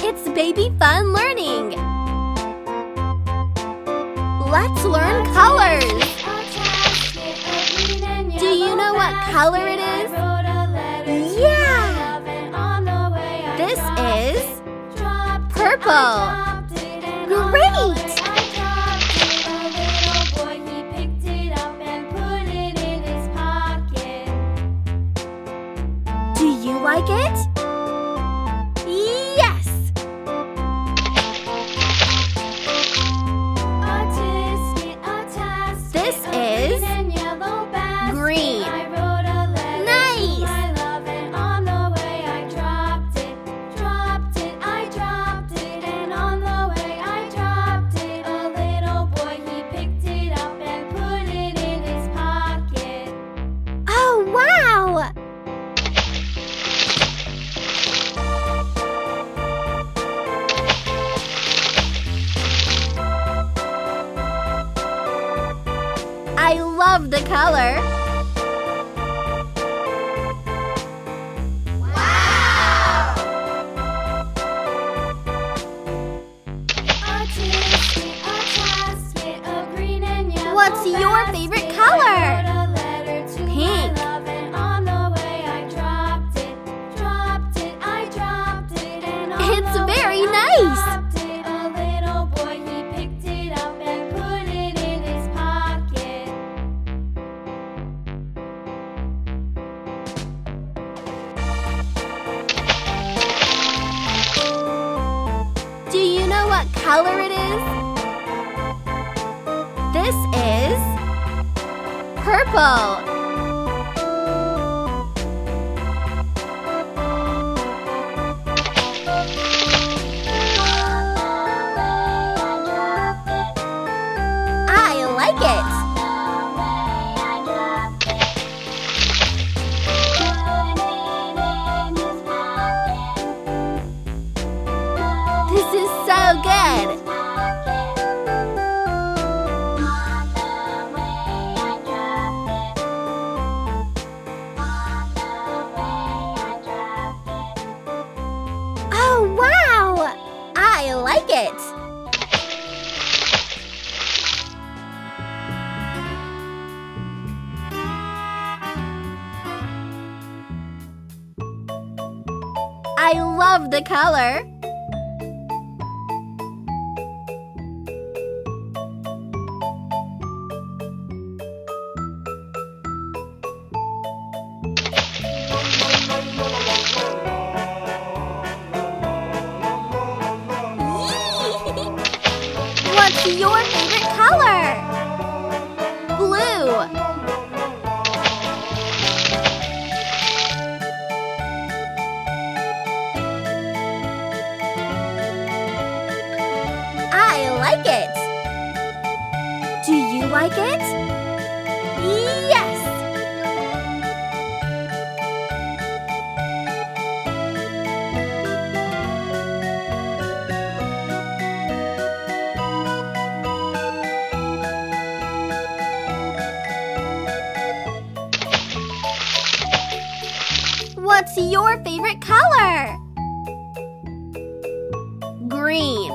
It's baby fun learning. Let's learn colors. Do you know what color it is? Yeah! This is purple. Great! Do you like it? Yes! This is green. Nice! Oh, wow! I love the color. Wow! What's your favorite color? Pink. It's very nice. Do you know what color it is? This is purple. I like it. This is so good. Oh, wow! I like it. I love the color. What's your favorite color? Blue. I like it. Do you like it? Yes! What's your favorite color? Green.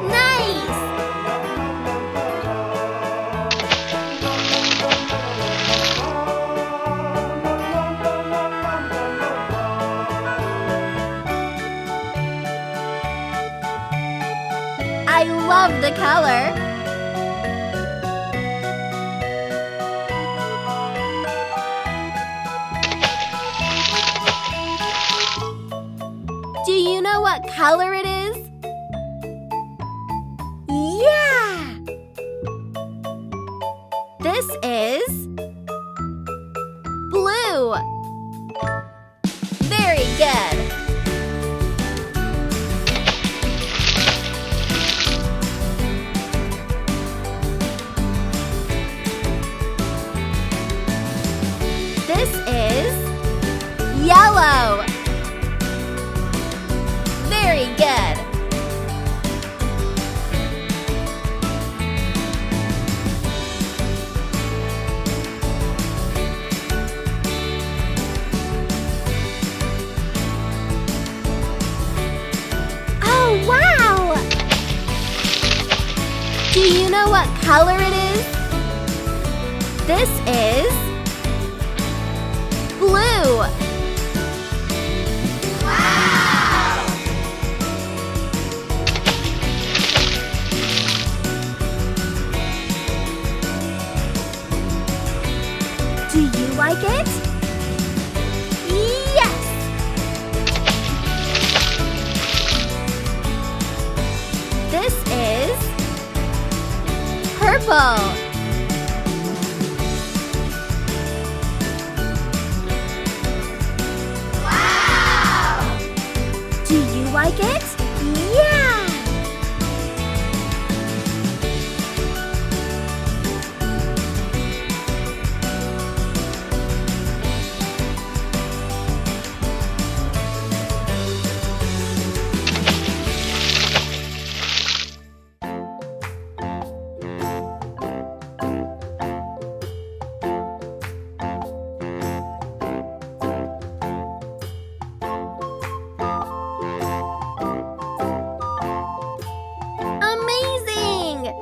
Nice! I love the color. Do you know what color it is? Yeah! This is blue. Very good. This is yellow. Very good. you know what color it is? This is blue. Wow! Do you like it? Yes! This is purple. Wow! Do you like it? Yeah! Amazing!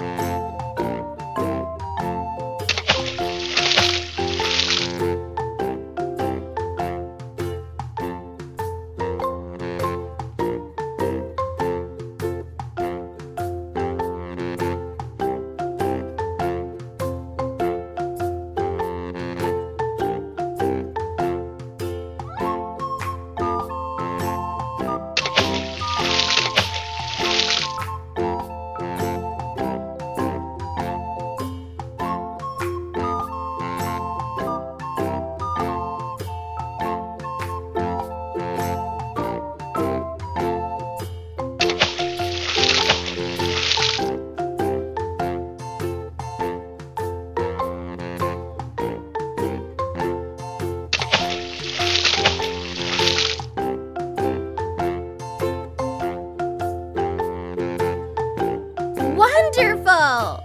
Wonderful!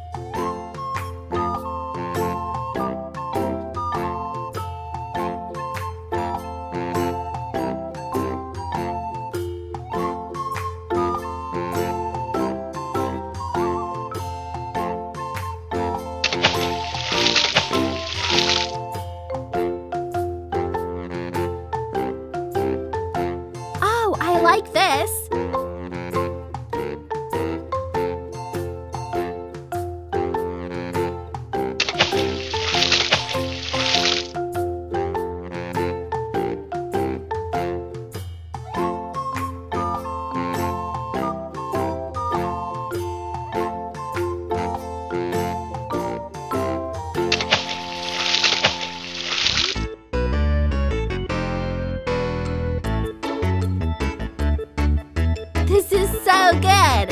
Oh, I like this. This is so good!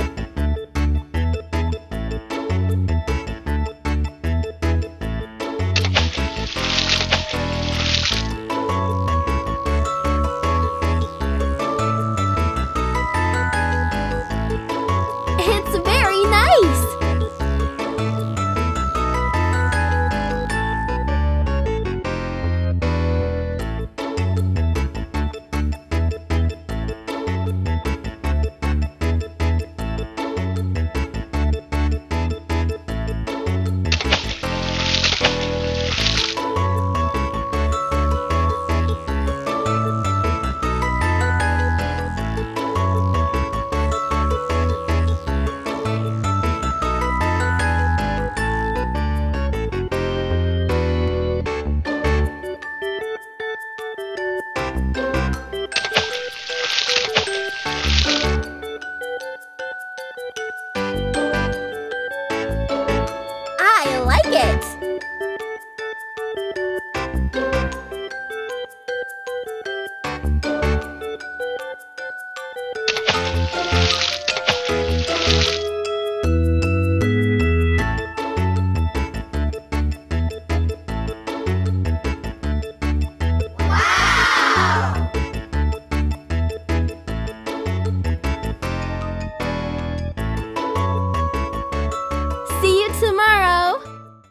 It's very nice! I like it!